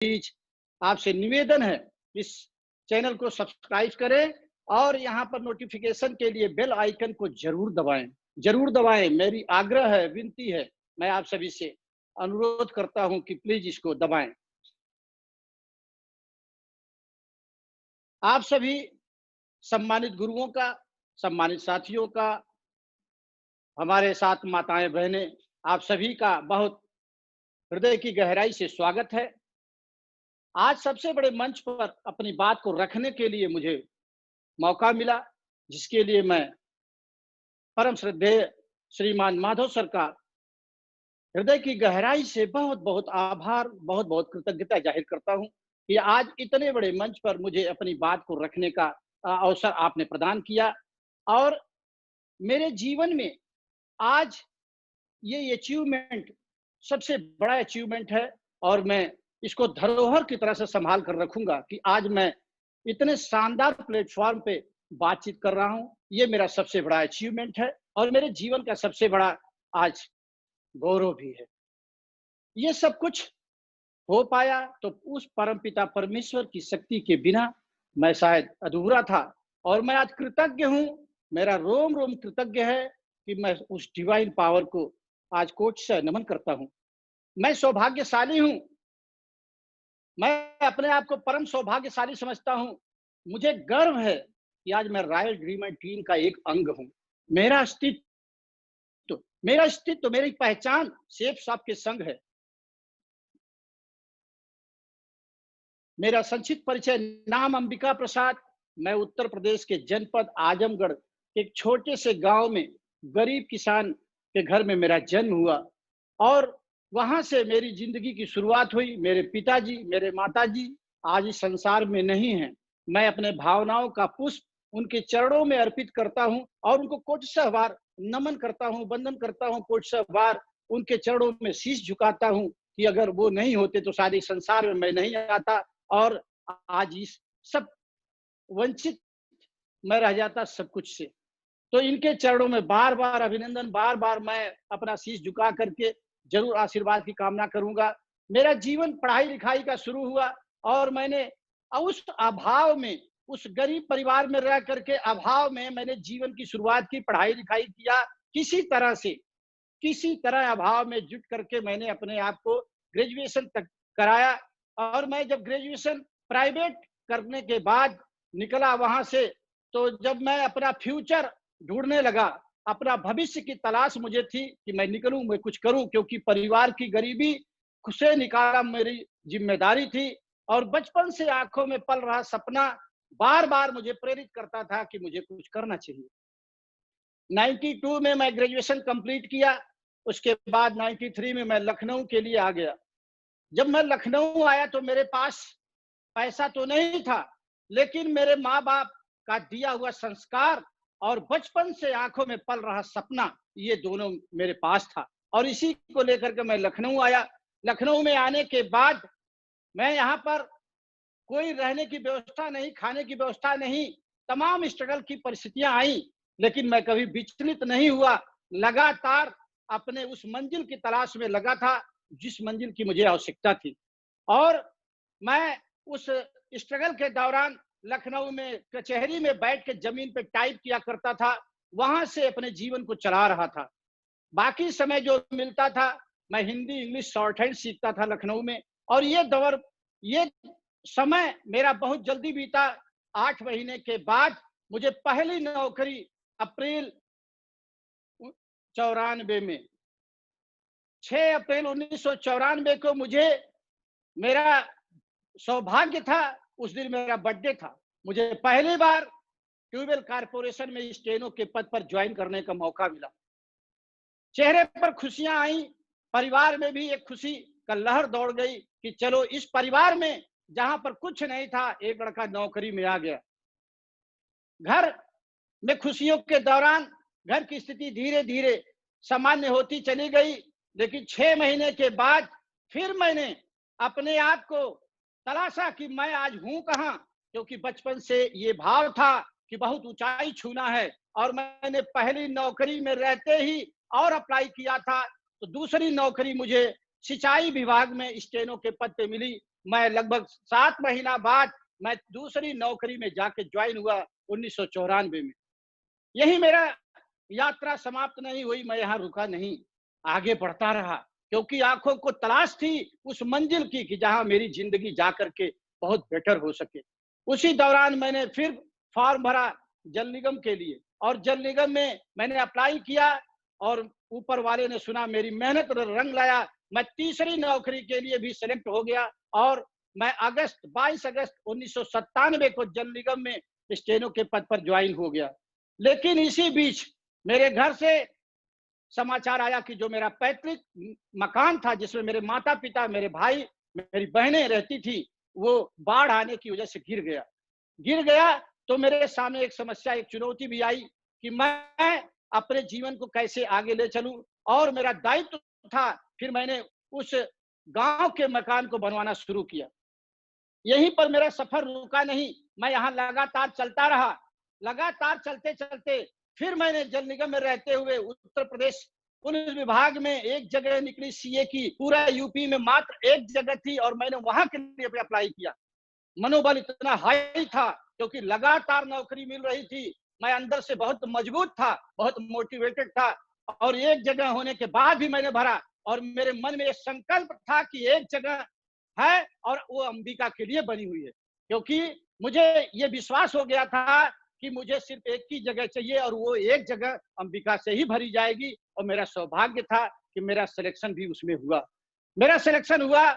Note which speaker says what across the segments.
Speaker 1: Please आपसे निवेदन है, इस चैनल को सब्सक्राइब करें और यहाँ पर नोटिफिकेशन के लिए बेल आइकन को जरूर दबाएं। मेरी आग्रह है, विनती है, मैं आप सभी से अनुरोध करता हूं कि प्लीज इसको दबाएं। आप सभी सम्मानित गुरुओं का, सम्मानित साथियों का, हमारे साथ माताएं बहनें, आप सभी का बहुत हृदय की गहराई से स्वागत है। आज सबसे बड़े मंच पर अपनी बात को रखने के लिए मुझे मौका मिला, जिसके लिए मैं परम श्रद्धेय श्रीमान माधव सर का हृदय की गहराई से बहुत बहुत आभार, बहुत बहुत कृतज्ञता जाहिर करता हूं कि आज इतने बड़े मंच पर मुझे अपनी बात को रखने का अवसर आपने प्रदान किया। और मेरे जीवन में आज ये अचीवमेंट सबसे बड़ा अचीवमेंट है और मैं इसको धरोहर की तरह से संभाल कर रखूंगा कि आज मैं इतने शानदार प्लेटफॉर्म पे बातचीत कर रहा हूं। ये मेरा सबसे बड़ा अचीवमेंट है और मेरे जीवन का सबसे बड़ा आज गौरव भी है। ये सब कुछ हो पाया तो उस परमपिता परमेश्वर की शक्ति के बिना मैं शायद अधूरा था और मैं आज कृतज्ञ हूं। मेरा रोम रोम कृतज्ञ है कि मैं उस डिवाइन पावर को आज कोट से नमन करता हूं। मैं सौभाग्यशाली हूं, मैं अपने आप को परम सौभाग्यशाली समझता हूं। मुझे गर्व है कि आज मैं रॉयल ड्रीमर टीम का एक अंग हूं। मेरा अस्तित्व मेरी पहचान शेफ साहब के संग है। मेरा संक्षिप्त परिचय, नाम अंबिका प्रसाद। मैं उत्तर प्रदेश के जनपद आजमगढ़ एक छोटे से गांव में गरीब किसान के घर में मेरा जन्म हुआ और वहां से मेरी जिंदगी की शुरुआत हुई। मेरे पिताजी, मेरे माताजी आज इस संसार में नहीं हैं। मैं अपने भावनाओं का पुष्प उनके चरणों में अर्पित करता हूं और उनको कोटि बार नमन करता हूं, वंदन करता हूं, कोटि बार उनके चरणों में शीश झुकाता हूं कि अगर वो नहीं होते तो शायद इस संसार में मैं नहीं आता और आज इस सब वंचित मैं रह जाता सब कुछ से। तो इनके चरणों में बार बार अभिनंदन, बार बार मैं अपना शीश झुका करके जरूर आशीर्वाद की कामना करूंगा। मेरा जीवन पढ़ाई लिखाई का शुरू हुआ और मैंने उस अभाव में, उस गरीब परिवार में रह करके अभाव में मैंने जीवन की शुरुआत की, पढ़ाई लिखाई किया। किसी तरह अभाव में जुट करके मैंने अपने आप को ग्रेजुएशन तक कराया और मैं जब ग्रेजुएशन प्राइवेट करने के बाद निकला वहां से, तो जब मैं अपना फ्यूचर ढूंढने लगा, अपना भविष्य की तलाश मुझे थी कि मैं निकलूं, मैं कुछ करूं, क्योंकि परिवार की गरीबी से निकाला मेरी जिम्मेदारी थी और बचपन से आंखों में पल रहा सपना बार बार मुझे प्रेरित करता था कि मुझे कुछ करना चाहिए। 92 में मैं ग्रेजुएशन कंप्लीट किया। उसके बाद 93 में मैं लखनऊ के लिए आ गया। जब मैं लखनऊ आया तो मेरे पास पैसा तो नहीं था, लेकिन मेरे माँ बाप का दिया हुआ संस्कार और बचपन से आंखों में पल रहा सपना, ये दोनों मेरे पास था और इसी को लेकर के मैं लखनऊ आया। लखनऊ में आने के बाद मैं यहाँ पर कोई रहने की व्यवस्था नहीं, खाने की व्यवस्था नहीं, तमाम स्ट्रगल की परिस्थितियां आई, लेकिन मैं कभी विचलित नहीं हुआ। लगातार अपने उस मंजिल की तलाश में लगा था जिस मंजिल की मुझे आवश्यकता थी और मैं उस स्ट्रगल के दौरान लखनऊ में कचहरी में बैठ के जमीन पे टाइप किया करता था, वहां से अपने जीवन को चला रहा था। बाकी समय जो मिलता था मैं हिंदी इंग्लिश शॉर्ट हैंड सीखता था लखनऊ में और ये समय मेरा बहुत जल्दी बीता। 8 महीने के बाद मुझे पहली नौकरी अप्रैल 94 में, 6 अप्रैल 1994 को मुझे, मेरा सौभाग्य था, उस दिन मेरा बर्थडे था, मुझे पहली बार ट्यूबवेल कारपोरेशन में स्टेनो के पद पर ज्वाइन करने का मौका मिला। चेहरे पर खुशियां आई, परिवार में भी एक खुशी का लहर दौड़ गई कि चलो इस परिवार में जहां पर कुछ नहीं था, एक लड़का नौकरी में आ गया। घर में खुशियों के दौरान घर की स्थिति धीरे धीरे सामान्य होती चली गई, लेकिन 6 महीने के बाद फिर मैंने अपने आप को तलाशा कि मैं आज हूं कहां, क्योंकि बचपन से ये भाव था कि बहुत ऊंचाई छूना है और मैंने पहली नौकरी में रहते ही और अप्लाई किया था, तो दूसरी नौकरी मुझे सिंचाई विभाग में स्टेनो के पद पे मिली मैं लगभग 7 महीना बाद मैं दूसरी नौकरी में जाके ज्वाइन हुआ 1994 में। यही मेरा यात्रा समाप्त नहीं हुई, मैं यहाँ रुका नहीं, आगे बढ़ता रहा, क्योंकि आँखों को तलाश थी उस मंजिल की कि जहाँ मेरी ज़िंदगी जा कर के बहुत बेटर हो सके। उसी दौरान मैंने फिर फॉर्म भरा जल निगम के लिए, और जल निगम में मैंने अप्लाई किया, और ऊपर वाले ने सुना मेरी मेहनत रंग लाया। मैं तीसरी नौकरी के लिए भी सेलेक्ट हो गया, और मैं 22 अगस्त 1997 को जल निगम में स्टेनो के पद पर ज्वाइन हो गया। लेकिन इसी बीच मेरे घर से समाचार आया कि जो मेरा पैतृक मकान था, जिसमें मेरे माता पिता, मेरे भाई, मेरी बहनें रहती थी, वो बाढ़ आने की वजह से गिर गया। तो मेरे सामने एक समस्या, एक चुनौती भी आई कि मैं अपने जीवन को कैसे आगे ले चलूं, और मेरा दायित्व था। फिर मैंने उस गांव के मकान को बनवाना शुरू किया। यहीं पर मेरा सफर रुका नहीं, मैं यहाँ लगातार चलता रहा। लगातार चलते-चलते फिर मैंने जल निगम में रहते हुए उत्तर प्रदेश पुलिस विभाग में एक जगह निकली सीए की, पूरा यूपी में मात्र एक जगह थी, और मैंने वहां के लिए भी अप्लाई किया। मनोबल इतना हाई था, क्योंकि लगातार नौकरी मिल रही थी। मैं अंदर से बहुत मजबूत था, बहुत मोटिवेटेड था, और एक जगह होने के बाद भी मैंने भरा, और मेरे मन में एक संकल्प था कि एक जगह है, और वो अंबिका के लिए बनी हुई है, क्योंकि मुझे ये विश्वास हो गया था कि मुझे सिर्फ एक ही जगह चाहिए, और वो एक जगह अंबिका से ही भरी जाएगी। और मेरा सौभाग्य था कि मेरा सिलेक्शन भी उसमें हुआ। मेरा सिलेक्शन हुआ,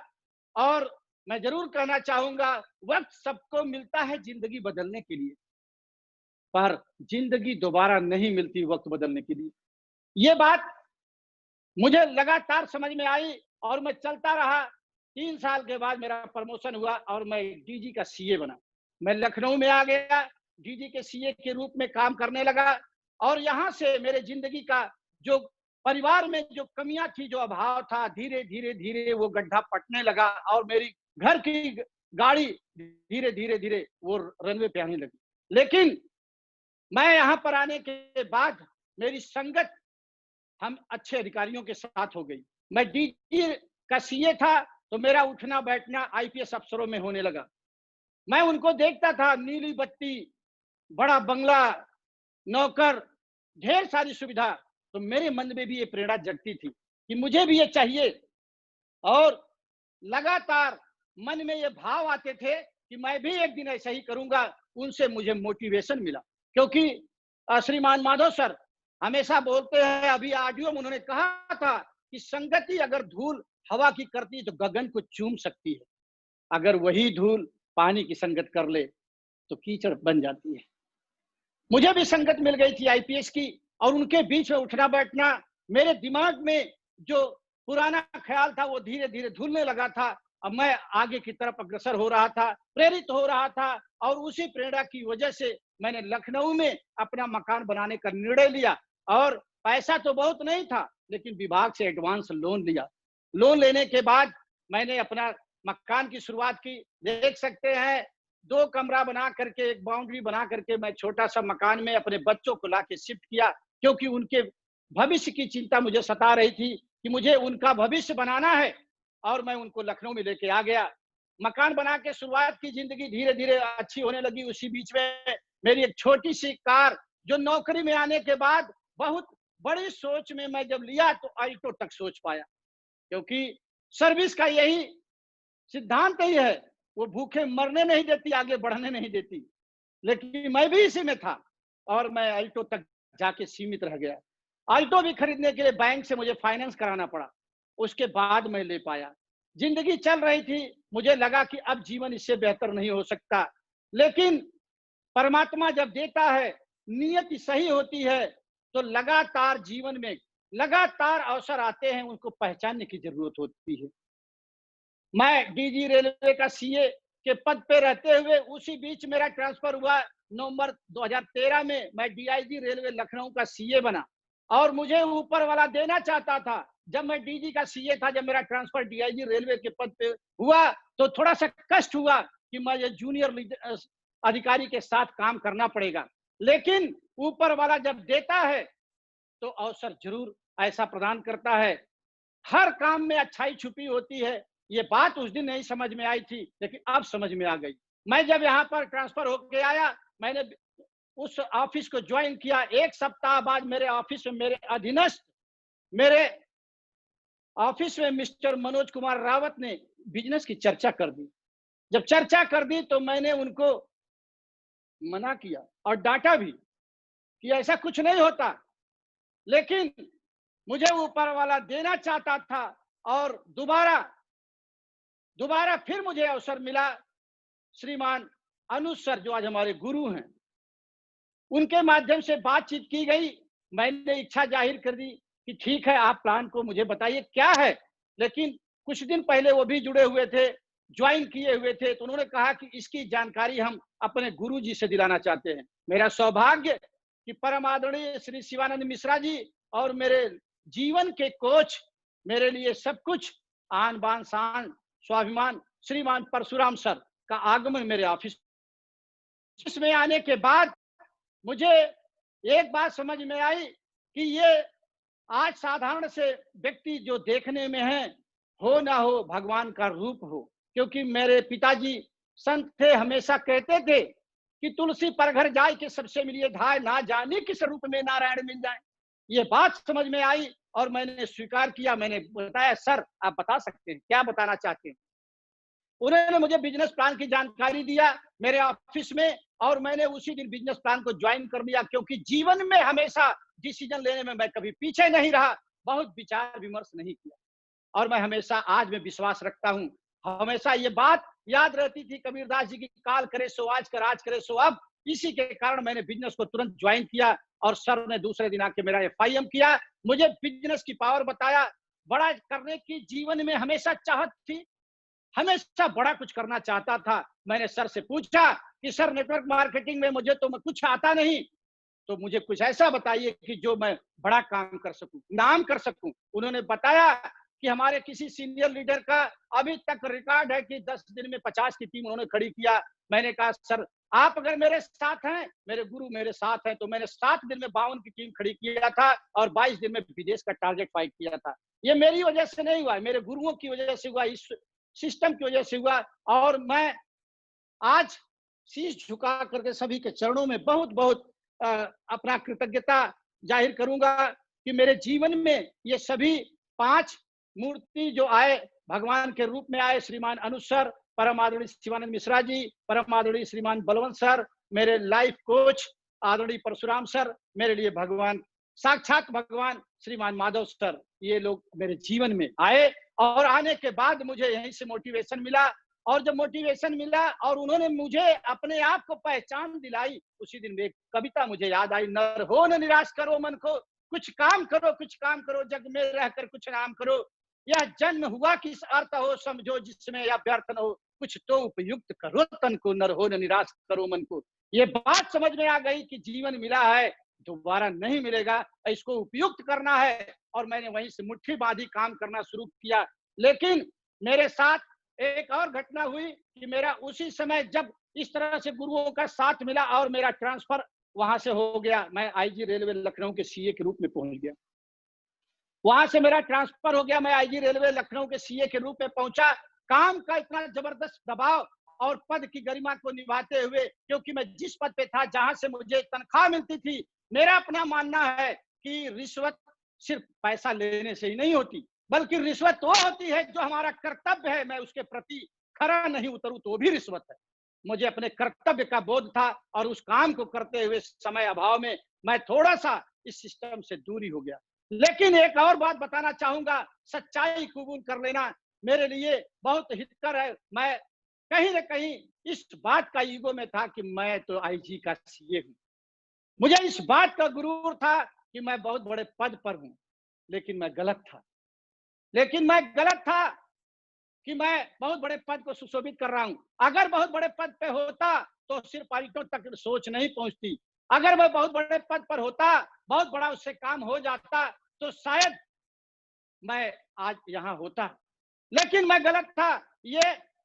Speaker 1: और मैं जरूर कहना चाहूंगा, वक्त सबको मिलता है जिंदगी बदलने के लिए, पर जिंदगी दोबारा नहीं मिलती वक्त बदलने के लिए। ये बात मुझे लगातार समझ में आई, और मैं चलता रहा। 3 साल के बाद मेरा प्रमोशन हुआ, और मैं डीजी का सीए बना। मैं लखनऊ में आ गया, डीजी के सीए के रूप में काम करने लगा, और यहाँ से मेरे जिंदगी का जो परिवार में जो कमियां थी, जो अभाव था, धीरे धीरे धीरे वो गड्ढा पटने लगा, और मेरी घर की गाड़ी धीरे धीरे धीरे वो रनवे पे आने लगी। लेकिन मैं यहाँ पर आने के बाद मेरी संगत हम अच्छे अधिकारियों के साथ हो गई। मैं डीजी का सीए था, तो मेरा उठना बैठना आईपीएस अफसरों में होने लगा। मैं उनको देखता था, नीली बत्ती, बड़ा बंगला, नौकर, ढेर सारी सुविधा। तो मेरे मन में भी ये प्रेरणा जगती थी कि मुझे भी ये चाहिए, और लगातार मन में ये भाव आते थे कि मैं भी एक दिन ऐसा ही करूंगा। उनसे मुझे मोटिवेशन मिला, क्योंकि श्रीमान माधव सर हमेशा बोलते हैं, अभी ऑडियो में उन्होंने कहा था कि संगति अगर धूल हवा की करती तो गगन को चूम सकती है, अगर वही धूल पानी की संगत कर ले तो कीचड़ बन जाती है। मुझे भी संगत मिल गई थी आईपीएस की, और उनके बीच में उठना बैठना, मेरे दिमाग में जो पुराना ख्याल था वो धीरे धीरे धुलने लगा था। अब मैं आगे की तरफ अग्रसर हो रहा था, प्रेरित हो रहा था, और उसी प्रेरणा की वजह से मैंने लखनऊ में अपना मकान बनाने का निर्णय लिया। और पैसा तो बहुत नहीं था, लेकिन विभाग से एडवांस लोन लिया। लोन लेने के बाद मैंने अपना मकान की शुरुआत की। देख सकते हैं, 2 कमरा बना करके, एक बाउंड्री बना करके मैं छोटा सा मकान में अपने बच्चों को लाके शिफ्ट किया, क्योंकि उनके भविष्य की चिंता मुझे सता रही थी कि मुझे उनका भविष्य बनाना है, और मैं उनको लखनऊ में लेके आ गया। मकान बना के शुरुआत की, जिंदगी धीरे धीरे अच्छी होने लगी। उसी बीच में मेरी एक छोटी सी कार, जो नौकरी में आने के बाद बहुत बड़ी सोच में मैं जब लिया, तो अल्टो तक सोच पाया, क्योंकि सर्विस का यही सिद्धांत ही है, वो भूखे मरने नहीं देती, आगे बढ़ने नहीं देती। लेकिन मैं भी इसी में था, और मैं अल्टो तक जाके सीमित रह गया। अल्टो भी खरीदने के लिए बैंक से मुझे फाइनेंस कराना पड़ा, उसके बाद मैं ले पाया। जिंदगी चल रही थी, मुझे लगा कि अब जीवन इससे बेहतर नहीं हो सकता। लेकिन परमात्मा जब देता है, नियत सही होती है, तो लगातार जीवन में लगातार अवसर आते हैं, उनको पहचानने की जरूरत होती है। मैं डीजी रेलवे का सीए के पद पे रहते हुए उसी बीच मेरा ट्रांसफर हुआ। नवंबर 2013 में मैं डीआईजी रेलवे लखनऊ का सीए बना, और मुझे ऊपर वाला देना चाहता था। जब मैं डीजी का सीए था, जब मेरा ट्रांसफर डीआईजी रेलवे के पद पे हुआ, तो थोड़ा सा कष्ट हुआ कि मैं ये जूनियर अधिकारी के साथ काम करना पड़ेगा। लेकिन ऊपर वाला जब देता है, तो अवसर जरूर ऐसा प्रदान करता है। हर काम में अच्छाई छुपी होती है, ये बात उस दिन नहीं समझ में आई थी, लेकिन अब समझ में आ गई। मैं जब यहाँ पर ट्रांसफर होके आया, मैंने उस ऑफिस को ज्वाइन किया। 1 सप्ताह बाद मेरे ऑफिस में मेरे अधीनस्थ, मेरे ऑफिस में मिस्टर मनोज कुमार रावत ने बिजनेस की चर्चा कर दी। जब चर्चा कर दी तो मैंने उनको मना किया और डांटा भी कि ऐसा कुछ नहीं होता, लेकिन मुझे ऊपर वाला देना चाहता था। और दोबारा दोबारा फिर मुझे अवसर मिला। श्रीमान अनुज सर, जो आज हमारे गुरु हैं, उनके माध्यम से बातचीत की गई। मैंने इच्छा जाहिर कर दी कि ठीक है, आप प्लान को मुझे बताइए क्या है। लेकिन कुछ दिन पहले वो भी जुड़े हुए थे, ज्वाइन किए हुए थे, तो उन्होंने कहा कि इसकी जानकारी हम अपने गुरु जी से दिलाना चाहते हैं। मेरा सौभाग्य कि परम आदरणीय श्री शिवानंद मिश्रा जी और मेरे जीवन के कोच, मेरे लिए सब कुछ, आन बान शान स्वाभिमान, श्रीमान परशुराम सर का आगमन मेरे ऑफिस में आने के बाद मुझे एक बात समझ में आई कि ये आज साधारण से व्यक्ति जो देखने में है, हो ना हो भगवान का रूप हो। क्योंकि मेरे पिताजी संत थे, हमेशा कहते थे कि तुलसी पर घर जाए कि सबसे मिलिए धाय, ना जाने किस रूप में नारायण मिल जाए। ये बात समझ में आई और मैंने स्वीकार किया। मैंने बताया, सर आप बता सकते हैं, क्या बताना चाहते हैं। उन्होंने मुझे बिजनेस प्लान की जानकारी दिया मेरे ऑफिस में, और मैंने उसी दिन बिजनेस प्लान को ज्वाइन कर लिया। क्योंकि जीवन में हमेशा डिसीजन लेने में मैं कभी पीछे नहीं रहा, बहुत विचार विमर्श नहीं किया। और मैं हमेशा, आज में विश्वास रखता हूं, हमेशा ये बात याद रहती थी कबीरदास जी की, काल करे सो आज कर, आज करे सो अब। इसी के कारण मैंने बिजनेस को तुरंत ज्वाइन किया और सर ने दूसरे दिन आके मेरा FIM किया, मुझे बिजनेस की पावर बताया। बड़ा करने की जीवन में हमेशा चाहत थी, हमेशा बड़ा कुछ करना चाहता था। मैंने सर से पूछा कि सर, नेटवर्क मार्केटिंग में मुझे तो कुछ आता नहीं, तो मुझे कुछ ऐसा बताइए कि जो मैं बड़ा काम कर सकूं, नाम कर सकूं। उन्होंने बताया कि हमारे किसी सीनियर लीडर का अभी तक रिकॉर्ड है कि 10 दिन में 50 की टीम उन्होंने खड़ी किया। मैंने कहा, सर आप अगर मेरे साथ हैं, मेरे गुरु मेरे साथ हैं, तो मैंने 7 दिन में 52 की टीम खड़ी किया था और 22 दिन में विदेश का टारगेट फाइट किया था। ये मेरी वजह से नहीं हुआ, मेरे गुरुओं की वजह से हुआ, इस सिस्टम की वजह से हुआ। और मैं आज शीश झुका करके सभी के चरणों में बहुत बहुत अपना कृतज्ञता जाहिर करूंगा कि मेरे जीवन में ये सभी 5 मूर्ति जो आए, भगवान के रूप में आए, श्रीमान अनुज सर, परम आदरणीय शिवानंद मिश्रा जी, परम आदरणीय श्रीमान बलवंत सर, मेरे लाइफ कोच आदरणीय परशुराम सर, मेरे लिए भगवान, साक्षात भगवान श्रीमान माधव सर, ये लोग मेरे जीवन में आए। और आने के बाद मुझे यहीं से मोटिवेशन मिला। और जब मोटिवेशन मिला और उन्होंने मुझे अपने आप को पहचान दिलाई, उसी दिन एक कविता मुझे याद आई, नर हो न निराश करो मन को, कुछ काम करो, कुछ काम करो, जग में रहकर कुछ नाम करो। यह जन्म हुआ किस अर्थ हो, समझो जिसमें या व्यर्थ न हो, कुछ तो उपयुक्त करो तन को, नर हो न निराश करो मन को। ये बात समझ में आ गई कि जीवन मिला है, दोबारा नहीं मिलेगा, इसको उपयुक्त करना है। और मैंने वहीं से मुट्ठी बांधी काम करना शुरू किया। लेकिन मेरे साथ एक और घटना हुई कि मेरा उसी समय जब इस तरह से गुरुओं का साथ मिला और मेरा ट्रांसफर वहां से हो गया, मैं IG रेलवे लखनऊ के CA के रूप में पहुंच गया। वहां से मेरा ट्रांसफर हो गया, मैं IG रेलवे लखनऊ के CA के रूप में पहुंचा। काम का इतना जबरदस्त दबाव और पद की गरिमा को निभाते हुए, क्योंकि मैं जिस पद पे था, जहां से मुझे तनख्वाह मिलती थी, मेरा अपना मानना है कि रिश्वत सिर्फ पैसा लेने से ही नहीं होती, बल्कि रिश्वत वो होती है जो हमारा कर्तव्य है, मैं उसके प्रति खरा नहीं उतरूं तो भी रिश्वत है। मुझे अपने कर्तव्य का बोध था और उस काम को करते हुए समय अभाव में मैं थोड़ा सा इस सिस्टम से दूरी हो गया। लेकिन एक और बात बताना चाहूंगा, सच्चाई कबूल कर लेना मेरे लिए बहुत हितकर है। मैं कहीं न कहीं इस बात का ईगो में था कि मैं तो IG का CA हूं। मुझे इस बात का गुरूर था कि मैं बहुत बड़े पद पर हूं, लेकिन मैं गलत था। लेकिन मैं गलत था कि मैं बहुत बड़े पद को सुशोभित कर रहा हूं। अगर बहुत बड़े पद पे होता तो सिर्फ पारिटों तक सोच नहीं पहुंचती। अगर मैं बहुत बड़े पद पर होता, बहुत बड़ा उससे काम हो जाता, तो शायद मैं आज यहाँ होता। लेकिन मैं गलत था। ये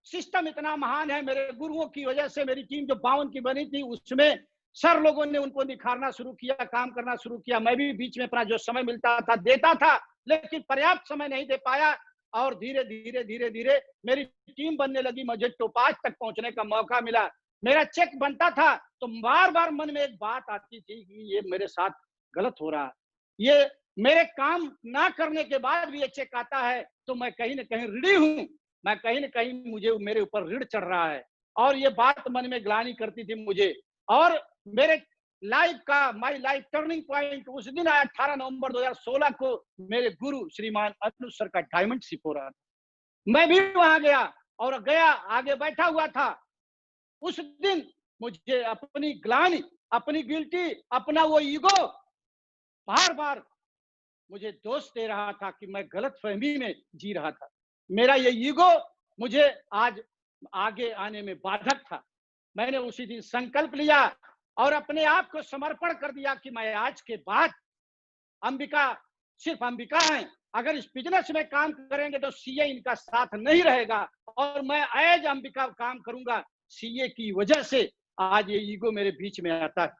Speaker 1: सिस्टम इतना महान है, मेरे गुरुओं की वजह से मेरी टीम जो 52 की बनी थी, उसमें सर लोगों ने उनको निखारना शुरू किया, काम करना शुरू किया। मैं भी बीच में अपना जो समय मिलता था देता था, लेकिन पर्याप्त समय नहीं दे पाया। और धीरे धीरे धीरे धीरे मेरी टीम बनने लगी, मुझे टोपाज तक पहुंचने का मौका मिला। मेरा चेक बनता था तो बार बार मन में एक बात आती थी कि ये मेरे साथ गलत हो रहा है, ये मेरे काम ना करने के बाद भी ये चेक आता है तो मैं कहीं ना कहीं ऋणी हूं, मैं कहीं ना कहीं मुझे मेरे ऊपर ऋण चढ़ रहा है। और ये बात मन में ग्लानि करती थी मुझे। और मेरे लाइफ का माई लाइफ टर्निंग पॉइंट उस दिन आया 18 नवंबर 2016 को। मेरे गुरु श्रीमान अतुल सर का डायमंड शिप हो रहा था, मैं भी वहां गया और गया आगे बैठा हुआ था। उस दिन मुझे अपनी ग्लानि, अपनी गिल्टी, अपना वो ईगो बार बार मुझे दोष दे रहा था कि मैं गलत फहमी में जी रहा था। मेरा ये ईगो मुझे आज आगे आने में बाधक था। मैंने उसी दिन संकल्प लिया और अपने आप को समर्पण कर दिया कि मैं आज के बाद अंबिका सिर्फ अंबिका है। अगर इस बिजनेस में काम करेंगे तो सीए इनका साथ नहीं रहेगा और मैं एज अंबिका काम करूंगा। सीए की वजह से आज ये ईगो मेरे बीच में आता है।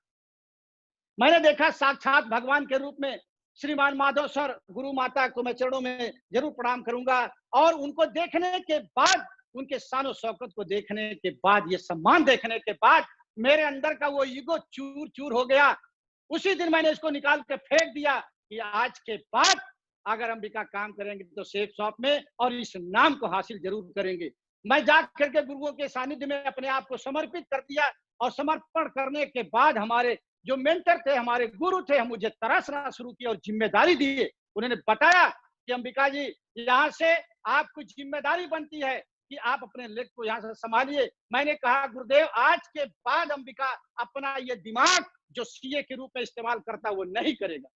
Speaker 1: मैंने देखा साक्षात भगवान के रूप में श्रीमान माधव सर, गुरु माता को मैं चरणों में जरूर प्रणाम करूंगा। और उनको देखने के बाद, उनके शान शौकत को देखने के बाद, ये सम्मान देखने के बाद मेरे अंदर का वो ईगो चूर चूर हो गया। उसी दिन मैंने इसको निकाल के फेंक दिया कि आज के बाद अगर अंबिका काम करेंगे तो सेफ शॉप में और इस नाम को हासिल जरूर करेंगे। मैं जा करके गुरुओं के सानिध्य में अपने आप को समर्पित कर दिया और समर्पण करने के बाद हमारे जो मेंटर थे, हमारे गुरु थे, हम मुझे तराशना शुरू किया और जिम्मेदारी दिए। उन्होंने बताया कि अंबिका जी, यहाँ से आपको जिम्मेदारी बनती है कि आप अपने लेग को यहाँ से संभालिए। मैंने कहा गुरुदेव, आज के बाद अंबिका अपना ये दिमाग जो सीए के रूप में इस्तेमाल करता वो नहीं करेगा।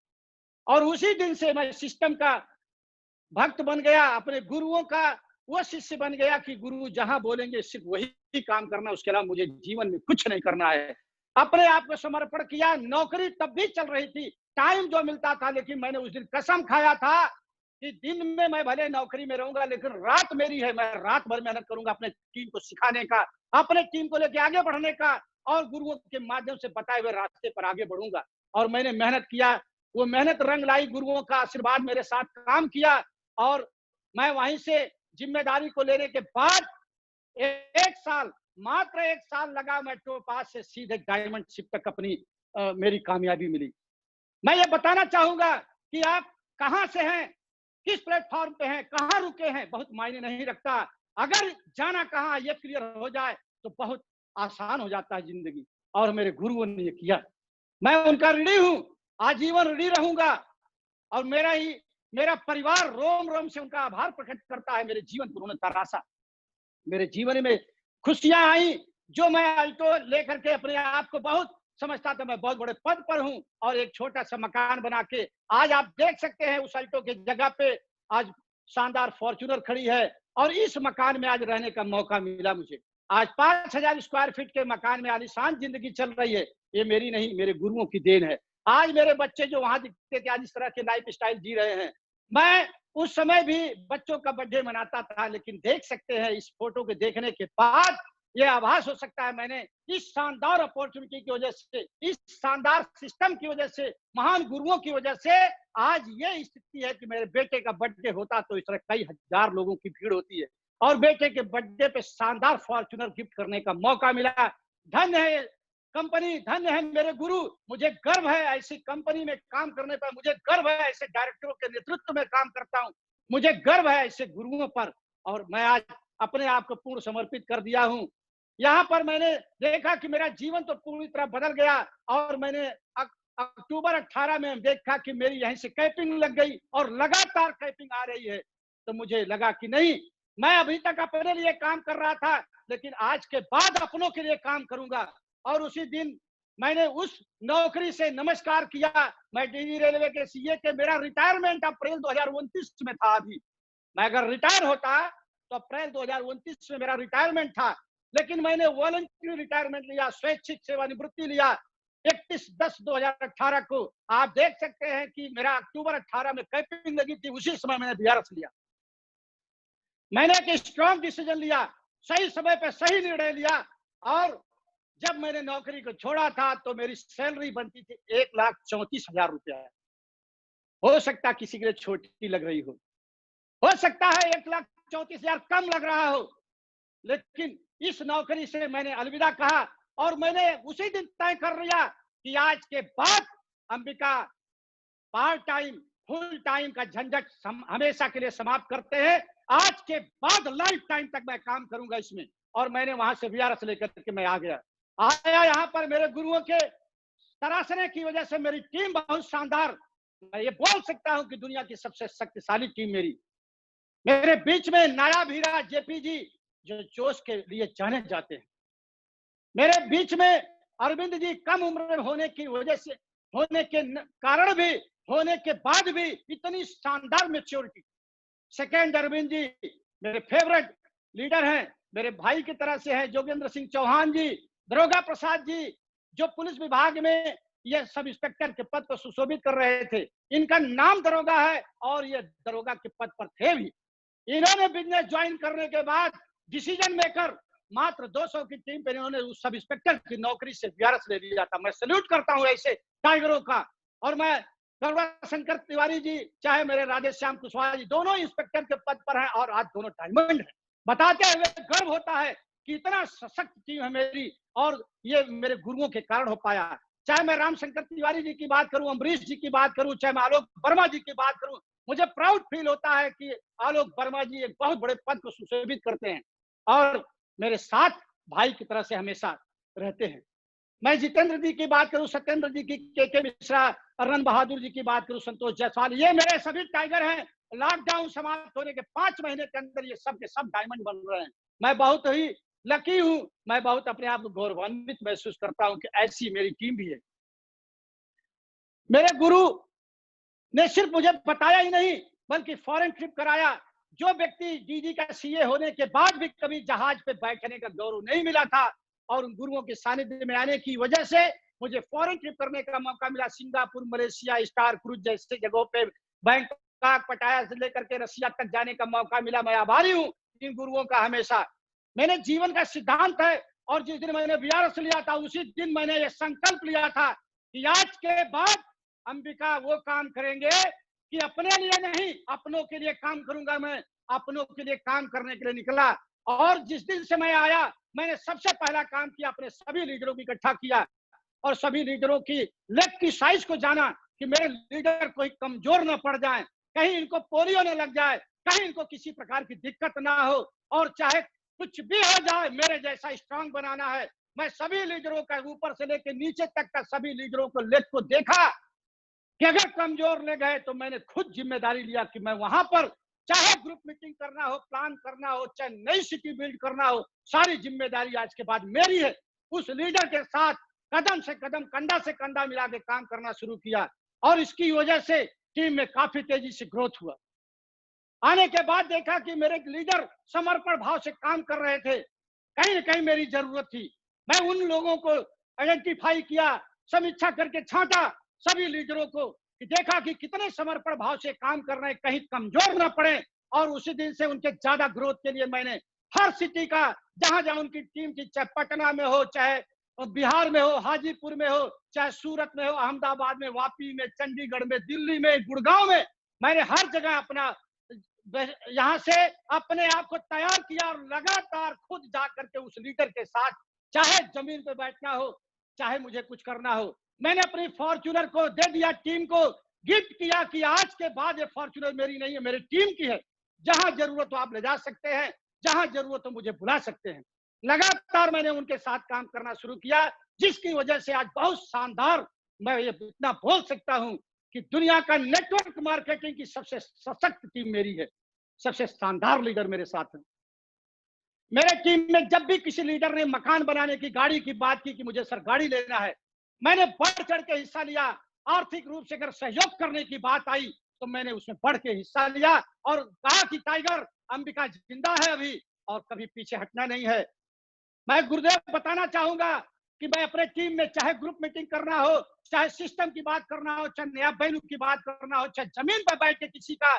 Speaker 1: और उसी दिन से मैं सिस्टम का भक्त बन गया, अपने गुरुओं का वो शिष्य बन गया कि गुरु जहां बोलेंगे सिर्फ वही काम करना, उसके अलावा मुझे जीवन में कुछ नहीं करना है। अपने आप को समर्पण किया। नौकरी तब भी चल रही थी, टाइम जो मिलता था, लेकिन मैंने उस दिन कसम खाया था कि दिन में मैं भले नौकरी में रहूंगा लेकिन रात मेरी है, मैं रात भर मेहनत करूंगा अपने टीम को सिखाने का, अपने टीम को लेके आगे बढ़ने का और गुरुओं के माध्यम से बताए हुए रास्ते पर आगे बढ़ूंगा। और मैंने मेहनत किया, वो मेहनत रंग लाई, गुरुओं का आशीर्वाद मेरे साथ काम किया। और मैं वहीं से जिम्मेदारी को लेने के बाद एक साल, मात्र एक साल लगा, मैं टोपाज से सीधे डायमंड शिप तक अपनी मेरी कामयाबी मिली। मैं ये बताना चाहूंगा कि आप कहां से हैं, किस प्लेटफॉर्म पे हैं, कहां रुके हैं, बहुत मायने नहीं रखता। अगर जाना कहां ये क्लियर हो जाए तो बहुत आसान हो जाता है जिंदगी। और मेरे गुरुओं ने ये किया, मैं उनका ऋणी हूं, आजीवन ऋणी रहूंगा। और मेरा परिवार रोम रोम से उनका आभार प्रकट करता है। मेरे जीवन को उन्होंने तराशा, मेरे जीवन में खुशियां आई। जो मैं अल्टो लेकर के अपने आप को बहुत समझता था, मैं बहुत बड़े पद पर हूं और एक छोटा सा मकान बना के आज आप देख सकते हैं उस अल्टो की जगह पे आज शानदार फॉर्च्यूनर खड़ी है। और इस मकान में आज रहने का मौका मिला मुझे। आज 5000 स्क्वायर फीट के मकान में आलीशान जिंदगी चल रही है। ये मेरी नहीं, मेरे गुरुओं की देन है। आज मेरे बच्चे जो वहां दिखते थे आज इस तरह के लाइफ स्टाइल जी रहे हैं। मैं उस समय भी बच्चों का बर्थडे मनाता था, लेकिन देख सकते हैं इस फोटो के देखने के बाद ये आभास हो सकता है मैंने इस शानदार अपॉर्चुनिटी की वजह से, इस शानदार सिस्टम की वजह से, महान गुरुओं की वजह से आज ये स्थिति है कि मेरे बेटे का बर्थडे होता तो इस तरह कई हजार लोगों की भीड़ होती है और बेटे के बर्थडे पे शानदार फॉर्च्यूनर गिफ्ट करने का मौका मिला। धन्य है कंपनी, धन्य है मेरे गुरु। मुझे गर्व है ऐसी कंपनी में काम करने पर, मुझे गर्व है ऐसे डायरेक्टरों के नेतृत्व में काम करता हूं, मुझे गर्व है ऐसे गुरुओं पर। और मैं आज अपने आप को पूर्ण समर्पित कर दिया हूं। यहाँ पर मैंने देखा कि मेरा जीवन तो पूरी तरह बदल गया। और मैंने अक्टूबर 18 में देखा कि मेरी यहीं से कैपिंग लग गई और लगातार कैपिंग आ रही है। तो मुझे लगा कि नहीं, मैं अभी तक अपने लिए काम कर रहा था लेकिन आज के बाद अपनों के लिए काम करूंगा। और उसी दिन मैंने उस नौकरी से नमस्कार किया। मैं डीजी रेलवे के सीए के, मेरा रिटायरमेंट अप्रैल 2029 में था। अभी मैं अगर रिटायर होता तो अप्रैल 2029 में मेरा रिटायरमेंट था, लेकिन मैंने वॉलंटरी रिटायरमेंट लिया, स्वैच्छिक सेवानिवृत्ति लिया 31/10/2018 को। आप देख सकते हैं कि मेरा अक्टूबर 18 में कैपिंग लगी थी, उसी समय मैंने बीआरएस लिया। मैंने एक स्ट्रॉन्ग डिसीजन लिया, सही समय पे सही निर्णय लिया। और जब मैंने नौकरी को छोड़ा था तो मेरी सैलरी बनती थी 1,34,000 रुपया। हो सकता किसी के लिए छोटी लग रही हो, हो सकता है 1,34,000 कम लग रहा हो, लेकिन इस नौकरी से मैंने अलविदा कहा और मैंने उसी दिन तय कर लिया कि आज के बाद Ambika part time full time का झंझट हमेशा के लिए समाप्त करते हैं। आज के बाद लाइफ टाइम तक मैं काम करूंगा इसमें। और मैंने वहां से वीआरएस लेकर के मैं आ गया। आया यहाँ पर मेरे गुरुओं के तराशने की वजह से मेरी टीम बहुत शानदार, मैं ये बोल सकता हूं कि दुनिया की सबसे शक्तिशाली टीम मेरी। मेरे बीच में नायाब हीरा जेपी जी जो जोश के लिए जाने जाते हैं। मेरे बीच में अरविंद जी कम उम्र में होने की वजह से, होने के कारण भी, होने के बाद भी इतनी शानदार मेच्योरिटी। सेकेंड अरविंद जी मेरे फेवरेट लीडर हैं, मेरे भाई की तरह से हैं। जोगेंद्र सिंह चौहान जी, दरोगा प्रसाद जी जो पुलिस विभाग में ये सब इंस्पेक्टर के पद पर सुशोभित कर रहे थे, इनका नाम दरोगा है और ये दरोगा के पद पर थे भी। इन्होंने बिजनेस ज्वाइन करने के बाद डिसीजन मेकर मात्र 200 की टीम पे इन्होंने उस सब इंस्पेक्टर की नौकरी से वीआरएस ले लिया था। मैं सल्यूट करता हूं ऐसे टाइगरों का। और मैं गौरवा शंकर तिवारी जी चाहे मेरे राधेश्याम कुशवाहा जी दोनों इंस्पेक्टर के पद पर हैं और आज दोनों डायमंड हैं। बताते हुए गर्व होता है कि इतना सशक्त टीम है मेरी और ये मेरे गुरुओं के कारण हो पाया। चाहे मैं रामशंकर तिवारी जी की बात करूं, अम्बरीश जी की बात करूं, चाहे मैं आलोक वर्मा जी की बात करूं, मुझे प्राउड फील होता है कि आलोक वर्मा जी एक बहुत बड़े पद को सुशोभित करते हैं और मेरे साथ भाई की तरह से हमेशा रहते हैं। मैं जितेंद्र जी की बात करूं, सत्येंद्र जी की, के मिश्रा, अरन बहादुर जी की बात करूं, संतोष जायसवाल, ये मेरे सभी टाइगर हैं। लॉकडाउन समाप्त होने के 5 महीने के अंदर ये सब के सब डायमंड बन रहे हैं। मैं बहुत ही लकी हूं, मैं बहुत अपने आप को गौरवान्वित महसूस करता हूं कि ऐसी मेरी टीम भी है। मेरे गुरु ने सिर्फ मुझे बताया ही नहीं बल्कि फॉरेन ट्रिप कराया। जो व्यक्ति डीजी का सीए होने के बाद भी कभी जहाज पे बैठने का गौरव नहीं मिला था और उन गुरुओं के सानिध्य में आने की वजह से मुझे फॉरेन ट्रिप करने का मौका मिला। सिंगापुर, मलेशिया, स्टार क्रूज जैसे जगहों पे, बैंकॉक, पटाया से लेकर के रसिया तक जाने का मौका मिला। मैं आभारी हूँ इन गुरुओं का हमेशा। मैंने जीवन का सिद्धांत है और जिस दिन मैंने वीआरएस लिया था उसी दिन मैंने ये संकल्प लिया था कि आज के बाद अंबिका वो काम करेंगे कि अपने लिए नहीं, अपनों के लिए काम करूंगा। मैं अपनों के लिए काम करने के लिए निकला और जिस दिन से मैं आया मैंने सबसे पहला काम किया, अपने सभी लीडरों को इकट्ठा किया और सभी लीडरों की लेग की साइज को जाना कि मेरे लीडर कोई कमजोर न पड़ जाए, कहीं इनको पोलियो न लग जाए, कहीं इनको किसी प्रकार की दिक्कत ना हो और चाहे कुछ भी हो जाए मेरे जैसा स्ट्रांग बनाना है। मैं सभी लीडरों का ऊपर से लेकर नीचे तक का सभी लीडरों को लेग को देखा कि अगर कमजोर ले गए तो मैंने खुद जिम्मेदारी लिया कि मैं वहां पर चाहे ग्रुप मीटिंग करना हो, प्लान करना हो, चाहे नई सिटी बिल्ड करना हो, सारी जिम्मेदारी आज के बाद मेरी है। उस लीडर के साथ कदम से कदम, कंधा से कंधा मिला के काम करना शुरू किया और इसकी वजह से टीम में काफी तेजी से ग्रोथ हुआ। आने के बाद देखा कि मेरे लीडर समर्पण भाव से काम कर रहे थे। कहीं न कहीं मेरी जरूरत थी। मैं उन लोगों को आइडेंटिफाई किया, समीक्षा करके छांटा सभी लीडरों को कि देखा कि कितने समर्पण भाव से काम कर रहे हैं, कहीं कमजोर ना पड़े। और उसी दिन से उनके ज्यादा ग्रोथ के लिए मैंने हर सिटी का जहां जहां उनकी टीम थी, चाहे पटना में हो, चाहे बिहार में हो, हाजीपुर में हो, चाहे सूरत में हो, अहमदाबाद में, वापी में, चंडीगढ़ में, दिल्ली में, गुड़गांव में, मैंने हर जगह अपना यहाँ से अपने आप को तैयार किया और लगातार खुद जा करके उस लीडर के साथ चाहे जमीन पे बैठना हो, चाहे मुझे कुछ करना हो, मैंने अपनी फॉर्च्यूनर को दे दिया, टीम को गिफ्ट किया कि आज के बाद ये फॉर्च्यूनर मेरी नहीं है, मेरी टीम की है। जहां जरूरत हो आप ले जा सकते हैं, जहां जरूरत हो मुझे बुला सकते हैं। लगातार मैंने उनके साथ काम करना शुरू किया जिसकी वजह से आज बहुत शानदार, मैं ये इतना बोल सकता हूं कि दुनिया का नेटवर्क मार्केटिंग की सबसे सशक्त टीम मेरी है। सबसे शानदार लीडर मेरे साथ हैं। मेरे टीम में जब भी किसी लीडर ने मकान बनाने की, गाड़ी की बात की कि मुझे सर गाड़ी लेना है, मैंने बढ़ चढ़ के हिस्सा लिया। आर्थिक रूप से अगर सहयोग करने की बात आई तो मैंने उसमें बढ़ के हिस्सा लिया और कहा कि टाइगर अंबिका जिंदा है अभी और कभी पीछे हटना नहीं है। मैं गुरुदेव बताना चाहूंगा कि मैं अपने टीम में चाहे ग्रुप मीटिंग करना हो, चाहे सिस्टम की बात करना हो, चाहे नया वेन्यू की बात करना हो, चाहे जमीन पर बैठ के किसी का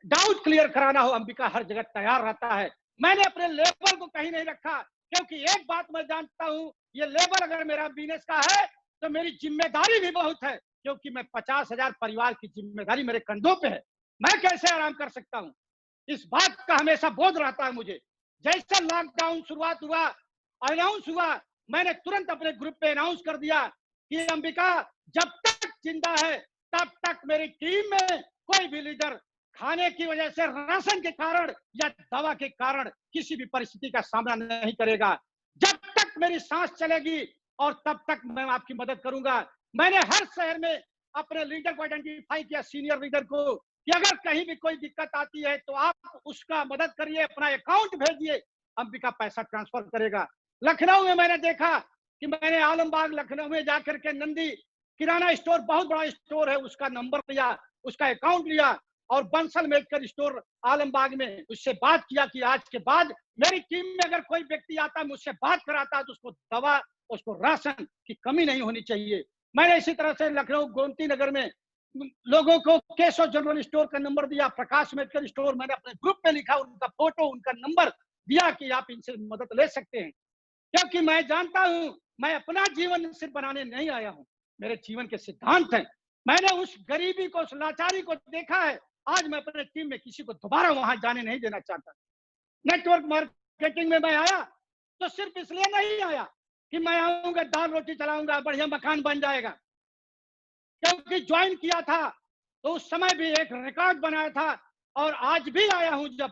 Speaker 1: डाउट क्लियर कराना हो, अंबिका हर जगह तैयार रहता है। मैंने अपने लेवल को कहीं नहीं रखा क्योंकि एक बात मैं जानता हूं, ये लेवल अगर मेरा बिजनेस का है तो मेरी जिम्मेदारी भी बहुत है क्योंकि मैं 50,000 परिवार की जिम्मेदारी मेरे कंधों पे है। मैं कैसे आराम कर सकता हूं? इस बात का हमेशा बोध रहता है मुझे। जैसा लॉकडाउन शुरुआत हुआ, अनाउंस हुआ, मैंने तुरंत अपने ग्रुप पे अनाउंस कर दिया कि अंबिका जब तक जिंदा है तब तक मेरी टीम में कोई भी लीडर खाने की वजह से, राशन के कारण या दवा के कारण किसी भी परिस्थिति का सामना नहीं करेगा। जब तक मेरी सांस चलेगी और तब तक मैं आपकी मदद करूंगा। मैंने हर शहर में अपने लीडर को आइडेंटिफाई किया, सीनियर लीडर को, कि अगर कहीं भी कोई दिक्कत आती है तो आप उसका मदद करिए, अपना अकाउंट भेजिए, अंबिका पैसा ट्रांसफर करेगा। लखनऊ में मैंने देखा कि मैंने आलमबाग लखनऊ में जाकर के नंदी किराना स्टोर, बहुत बड़ा स्टोर है, उसका नंबर लिया, उसका अकाउंट लिया और बंसल मेडिकल स्टोर आलमबाग में उससे बात किया कि आज के बाद मेरी टीम में अगर कोई व्यक्ति आता, मुझसे बात कराता है तो उसको दवा, उसको राशन की कमी नहीं होनी चाहिए। मैंने इसी तरह से लखनऊ गोमती नगर में लोगों को केशव जनरल स्टोर का नंबर दिया, प्रकाश मेडिकल स्टोर मैंने अपने ग्रुप में लिखा, उनका फोटो, उनका नंबर दिया कि आप इनसे मदद ले सकते हैं। क्योंकि मैं जानता हूं मैं अपना जीवन सिर्फ बनाने नहीं आया हूं, मेरे जीवन के सिद्धांत हैं। मैंने उस गरीबी को, उस लाचारी को देखा है। आज मैं अपने टीम में किसी को दोबारा वहां जाने नहीं देना चाहता। नेटवर्क मार्केटिंग में मैं आया तो सिर्फ इसलिए नहीं आया कि मैं आऊंगा, दाल रोटी चलाऊंगा, बढ़िया मकान बन जाएगा। क्योंकि ज्वाइन किया था तो उस समय भी एक रिकॉर्ड बनाया था और आज भी आया हूं जब,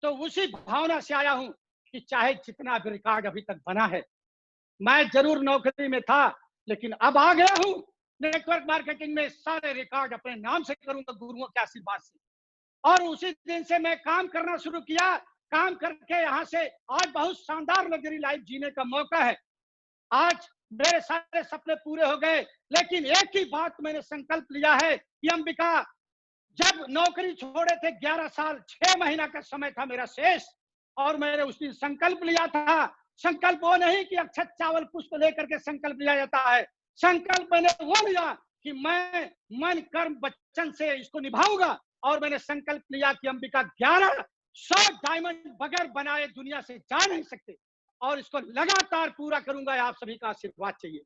Speaker 1: तो उसी भावना से आया हूं कि चाहे जितना भी रिकॉर्ड अभी तक बना है, मैं जरूर नौकरी में था लेकिन अब आ गया हूं नेटवर्क मार्केटिंग में, सारे रिकॉर्ड अपने नाम से करूंगा गुरुओं के आशीर्वाद से। और उसी दिन से मैं काम करना शुरू किया। काम करके यहाँ से आज बहुत शानदार लग्जरी लाइफ जीने का मौका है। आज मेरे सारे सपने पूरे हो गए, लेकिन एक ही बात मैंने संकल्प लिया है कि अंबिका, जब नौकरी छोड़े थे 11 साल 6 महीना का समय था मेरा शेष, और मैंने उस दिन संकल्प लिया था। संकल्प वो नहीं कि अक्षत चावल पुष्प लेकर के संकल्प लिया जाता है। संकल्प मैंने वो लिया कि मैं मन कर्म वचन से इसको निभाऊंगा। और मैंने संकल्प लिया कि अंबिका 1100 डायमंड बगैर बनाए दुनिया से जा नहीं सकते, और इसको लगातार पूरा करूंगा। आप सभी का आशीर्वाद चाहिए।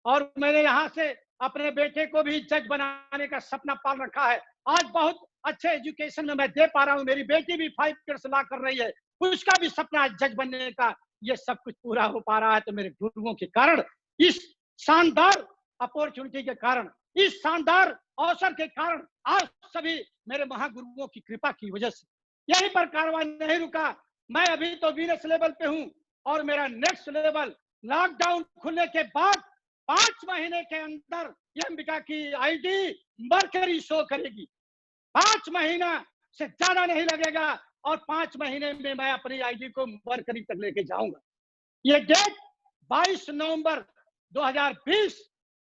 Speaker 1: और मैंने यहाँ से अपने बेटे को भी जज बनाने का सपना पाल रखा है। आज बहुत अच्छे एजुकेशन में मैं दे पा रहा हूँ। मेरी बेटी भी 5 ईयर्स ला कर रही है, उसका भी सपना है जज बनने का। ये सब कुछ पूरा हो पा रहा है तो मेरे गुरुओं के कारण, इस शानदार अपॉर्चुनिटी के कारण, इस शानदार अवसर के कारण, आज सभी मेरे महागुरुओं की कृपा की वजह से। यहीं पर कारवां नहीं रुका। मैं अभी तो वीनस लेवल पे हूँ और मेरा नेक्स्ट लेवल लॉकडाउन खुलने के बाद 5 महीने के अंदर ये अंबिका की आईडी मरकरी शो करेगी। 5 महीना से ज्यादा नहीं लगेगा और 5 महीने में मैं अपनी आईडी को मरकरी तक लेके जाऊंगा। ये डेट 22 नवंबर 2020,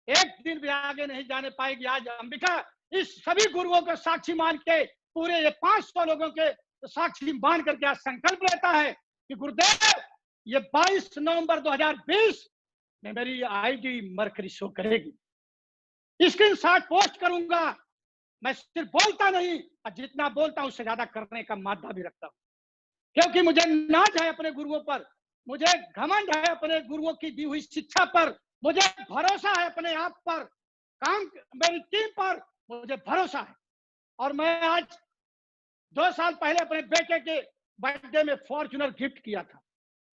Speaker 1: एक दिन भी आगे नहीं जाने पाएगी। आज अंबिका इस सभी गुरुओं को साक्षी मान के, पूरे ये 500 लोगों के साक्षी मान करके आज संकल्प लेता है कि गुरुदेव, ये 22 नवंबर 2020 में मेरी आईडी मरकरी शो करेगी। स्क्रीनशॉट पोस्ट करूंगा। मैं सिर्फ बोलता नहीं, जितना बोलता हूं उससे ज्यादा करने का मादा भी रखता हूं, क्योंकि मुझे नाज है अपने गुरुओं पर, मुझे घमंड है अपने गुरुओं की दी हुई शिक्षा पर, मुझे भरोसा है अपने आप पर, काम मेरी टीम पर मुझे भरोसा है। और मैं आज 2 साल पहले अपने बेटे के बर्थडे में फॉर्च्यूनर गिफ्ट किया था।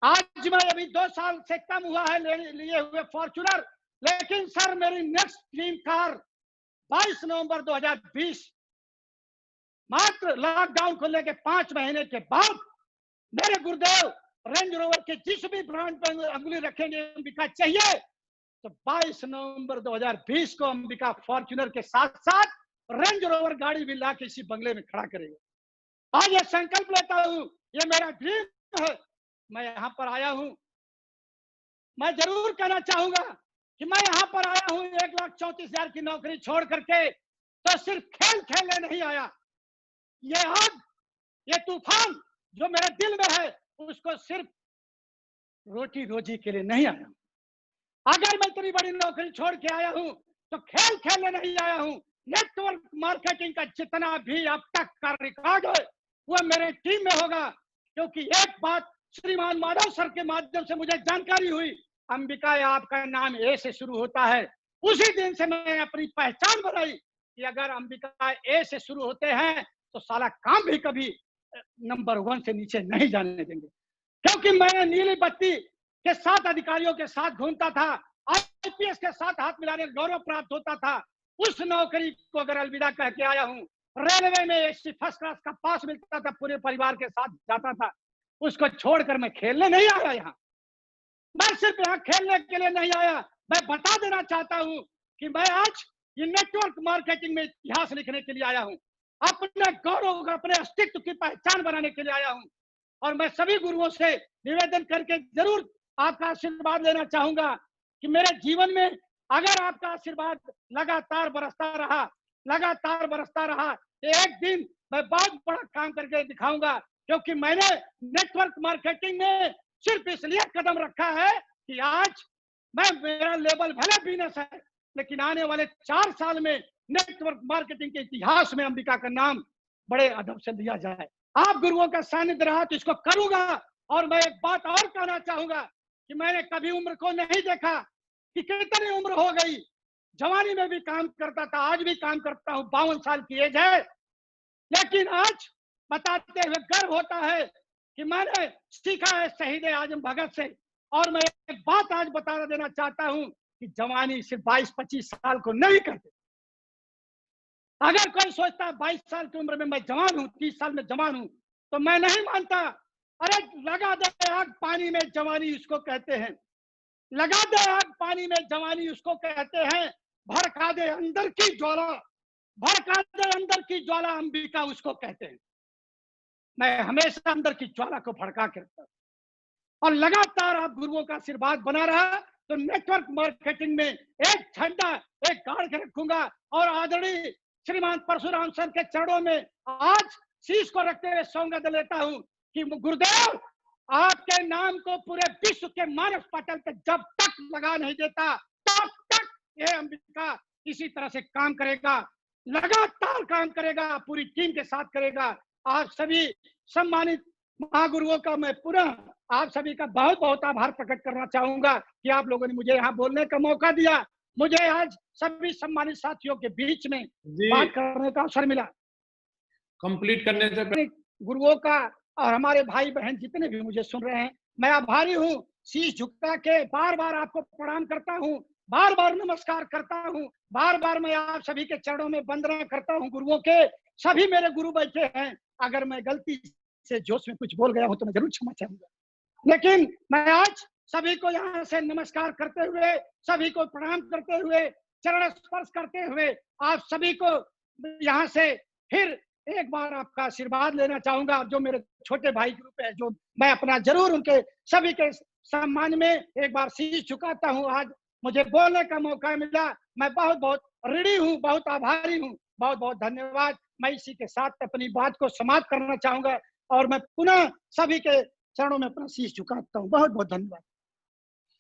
Speaker 1: आज मैं अभी 2 साल से कम हुआ है लिए हुए फॉर्च्यूनर, लेकिन सर मेरी नेक्स्ट ड्रीम कार 22 नवंबर 2020, मात्र लॉकडाउन खुलने के 5 महीने के बाद, मेरे गुरुदेव रेंज रोवर के जिस भी ब्रांड पर अंगुली रखेंगे अंबिका चाहिए, तो 22 नवंबर 2020 को अंबिका फॉर्च्यूनर के साथ साथ रेंज रोवर गाड़ी भी ला के इसी बंगले में खड़ा करेगा। आज ये संकल्प लेता हूं, ये मेरा ड्रीम है। मैं यहाँ पर आया हूं, मैं जरूर कहना चाहूंगा कि मैं यहाँ पर आया हूं 1,34,000 की नौकरी छोड़ करके, तो सिर्फ खेल खेलने नहीं आया। ये आग, ये तूफान जो मेरे दिल में है, उसको सिर्फ रोटी रोजी के लिए नहीं आया। अगर मैं इतनी बड़ी नौकरी छोड़ के आया हूं तो खेल खेलने नहीं आया हूं। नेटवर्क मार्केटिंग का जितना भी अब तक का रिकॉर्ड है वो मेरे टीम में होगा, क्योंकि एक बात श्रीमान माधव सर के माध्यम से मुझे जानकारी हुई, अंबिका आपका नाम ए से शुरू होता है। उसी दिन से मैंने अपनी पहचान बनाई कि अगर अंबिका ए से शुरू होते हैं तो साला काम भी कभी नंबर 1 से नीचे नहीं जाने देंगे, क्योंकि मैं नीली बत्ती के साथ अधिकारियों के साथ घूमता था, आईपीएस के साथ हाथ मिलाने गौरव प्राप्त होता था। उस नौकरी को अगर अलविदा कह के आया हूँ, रेलवे में एसी फर्स्ट क्लास का पास मिलता था, पूरे परिवार के साथ जाता था, उसको छोड़कर मैं खेलने नहीं आया यहाँ। मैं सिर्फ यहाँ खेलने के लिए नहीं आया, मैं बता देना चाहता हूँ कि मैं आज ये नेटवर्क मार्केटिंग में इतिहास लिखने के लिए आया हूँ, अपने गौरव, अपने अस्तित्व की पहचान बनाने के लिए आया हूँ। और मैं सभी गुरुओं से निवेदन करके जरूर आपका आशीर्वाद लेना चाहूंगा कि मेरे जीवन में अगर आपका आशीर्वाद लगातार बरसता रहा तो एक दिन मैं बहुत बड़ा काम करके दिखाऊंगा, क्योंकि मैंने नेटवर्क मार्केटिंग में सिर्फ इसलिए कदम रखा है कि आज मेरा लेवल भले बिजनेस है, लेकिन आने वाले 4 साल में नेटवर्क मार्केटिंग के इतिहास में अंबिका का नाम बड़े अदब से लिया जाए। आप गुरुओं का सानिध्य रहा तो इसको करूंगा। और मैं एक बात और कहना चाहूंगा कि मैंने कभी उम्र को नहीं देखा कि कितनी उम्र हो गई, जवानी में भी काम करता था, आज भी काम करता हूं, 52 साल की एज है, लेकिन आज बताते हुए गर्व होता है कि मैंने सीखा है शहीद आजम भगत से। और मैं एक बात आज बता देना चाहता हूं कि जवानी सिर्फ 22-25 साल को नहीं करते। अगर कोई सोचता है 22 साल की उम्र में मैं जवान हूं, 30 साल में जवान हूं, तो मैं नहीं मानता। अरे लगा दे आग पानी में, जवानी उसको कहते हैं। लगा दे आग पानी में, जवानी उसको कहते हैं। भड़का दे अंदर की ज्वाला, भड़का दे अंदर की ज्वाला, अंबिका उसको कहते हैं। मैं हमेशा अंदर की ज्वाला को भड़का के रखता हूं। और लगातार आप गुरुओं का आशीर्वाद बना रहा तो नेटवर्क मार्केटिंग में एक झंडा एक गाड़ के रखूंगा। और आदरणीय श्रीमान परशुराम सर के चरणों में आज शीश को रखते हुए सौगंध लेता हूं कि गुरुदेव, आपके नाम को पूरे विश्व के मानव पटल पे जब तक लगा नहीं देता, तब तक ये अंबिका इसी तरह से काम करेगा, लगातार काम करेगा, पूरी टीम के साथ करेगा। आप सभी सम्मानित महागुरुओं का मैं पुनः आप सभी का बहुत बहुत आभार प्रकट करना चाहूंगा कि आप लोगों ने मुझे यहाँ बोलने का मौका दिया, मुझे आज सभी सम्मानित साथियों के बीच में बात करने का अवसर मिला।
Speaker 2: कंप्लीट करने से
Speaker 1: गुरुओं का और हमारे भाई बहन जितने भी मुझे सुन रहे हैं, मैं आभारी हूँ। शीश झुका के बार बार आपको प्रणाम करता हूँ, बार बार नमस्कार करता हूँ, बार बार मैं आप सभी के चरणों में वंदना करता हूँ। गुरुओं के सभी मेरे गुरु बैठे हैं, अगर मैं गलती से जोश में कुछ बोल गया हूं तो मैं जरूर क्षमा चाहूंगा। लेकिन मैं आज सभी को यहाँ से नमस्कार करते हुए, सभी को प्रणाम करते हुए, चरण स्पर्श करते हुए आप सभी को यहाँ से फिर एक बार आपका आशीर्वाद लेना चाहूंगा। जो मेरे छोटे भाई ग्रुप है, जो मैं अपना जरूर उनके सभी के सम्मान में एक बार शीश झुकाता हूँ। आज मुझे बोलने का मौका मिला, मैं बहुत बहुत ऋणी हूँ, बहुत आभारी हूँ, बहुत बहुत धन्यवाद। मैं इसी के साथ अपनी बात को समाप्त करना चाहूंगा और मैं पुनः सभी के चरणों में अपना शीश झुकाता हूँ। बहुत बहुत धन्यवाद।